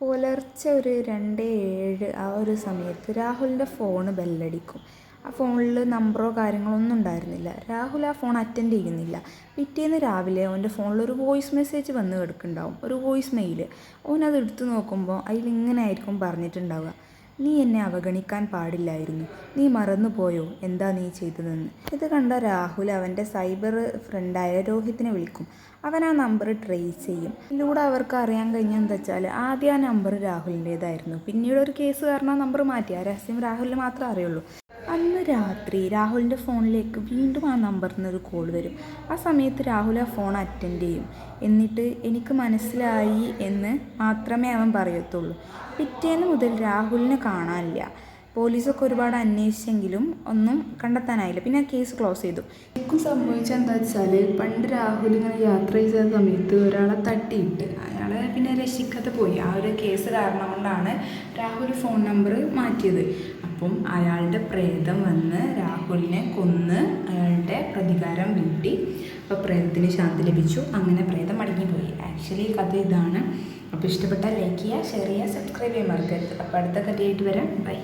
പുലർച്ചെ ഒരു 2:07 ആ ഒരു സമയത്ത് രാഹുലിൻ്റെ ഫോണ് ബെല്ലടിക്കും. ആ ഫോണിൽ നമ്പറോ കാര്യങ്ങളോ ഒന്നും ഉണ്ടായിരുന്നില്ല. രാഹുൽ ആ ഫോൺ അറ്റൻഡ് ചെയ്യുന്നില്ല. പിറ്റേന്ന് രാവിലെ അവൻ്റെ ഫോണിലൊരു വോയിസ് മെസ്സേജ് വന്ന് കിടക്കുന്നുണ്ടാവും, ഒരു വോയിസ് മെയിൽ. അവനത് എടുത്തു നോക്കുമ്പോൾ അതിലിങ്ങനെ ആയിരിക്കും പറഞ്ഞിട്ടുണ്ടാവുക: നീ എന്നെ അവഗണിക്കാൻ പാടില്ലായിരുന്നു, നീ മറന്നുപോയോ എന്താ നീ ചെയ്തതെന്ന്. ഇത് കണ്ട രാഹുൽ അവൻ്റെ സൈബർ ഫ്രണ്ടായ രോഹിത്തിനെ വിളിക്കും. അവൻ ആ നമ്പർ ട്രേസ് ചെയ്യും. ഇതിലൂടെ അവർക്ക് അറിയാൻ കഴിഞ്ഞാൽ എന്താ വെച്ചാൽ, ആദ്യം ആ നമ്പർ രാഹുലിൻ്റേതായിരുന്നു. പിന്നീട് ഒരു കേസ് കാരണം ആ നമ്പർ മാറ്റി. ആ രഹസ്യം രാഹുലിന് മാത്രമേ അറിയുള്ളൂ. അന്ന് രാത്രി രാഹുലിൻ്റെ ഫോണിലേക്ക് വീണ്ടും ആ നമ്പറിൽ നിന്നൊരു കോൾ വരും. ആ സമയത്ത് രാഹുൽ ആ ഫോൺ അറ്റൻഡ് ചെയ്യും. എന്നിട്ട് എനിക്ക് മനസ്സിലായി എന്ന് മാത്രമേ അവൻ പറയത്തുള്ളൂ. പിറ്റേന്ന് മുതൽ രാഹുലിനെ കാണാനില്ല. പോലീസൊക്കെ ഒരുപാട് അന്വേഷിച്ചെങ്കിലും ഒന്നും കണ്ടെത്താനായില്ല. പിന്നെ ആ കേസ് ക്ലോസ് ചെയ്തു. ശരിക്കും സംഭവിച്ചത് എന്താ വെച്ചാൽ, പണ്ട് രാഹുൽ ഇങ്ങനെ യാത്ര ചെയ്ത സമയത്ത് ഒരാളെ തട്ടിയിട്ട് അയാളെ പിന്നെ രക്ഷിക്കാതെ പോയി. ആ ഒരു കേസ് കാരണം കൊണ്ടാണ് രാഹുൽ ഫോൺ നമ്പർ മാറ്റിയത്. അപ്പം അയാളുടെ പ്രേതം വന്ന് രാഹുലിനെ കൊന്ന് അയാളുടെ പ്രതികാരം വീട്ടി. അപ്പോൾ പ്രേതത്തിന് ശാന്തി ലഭിച്ചു. അങ്ങനെ പ്രേതം മടങ്ങിപ്പോയി. ആക്ച്വലി കഥ ഇതാണ്. അപ്പോൾ ഇഷ്ടപ്പെട്ടാൽ ലൈക്ക് ചെയ്യുക, ഷെയർ ചെയ്യുക, സബ്സ്ക്രൈബ് ചെയ്യാൻ മറക്കരുത്. അപ്പോൾ അടുത്ത കഥയായിട്ട് വരാം. ബൈ.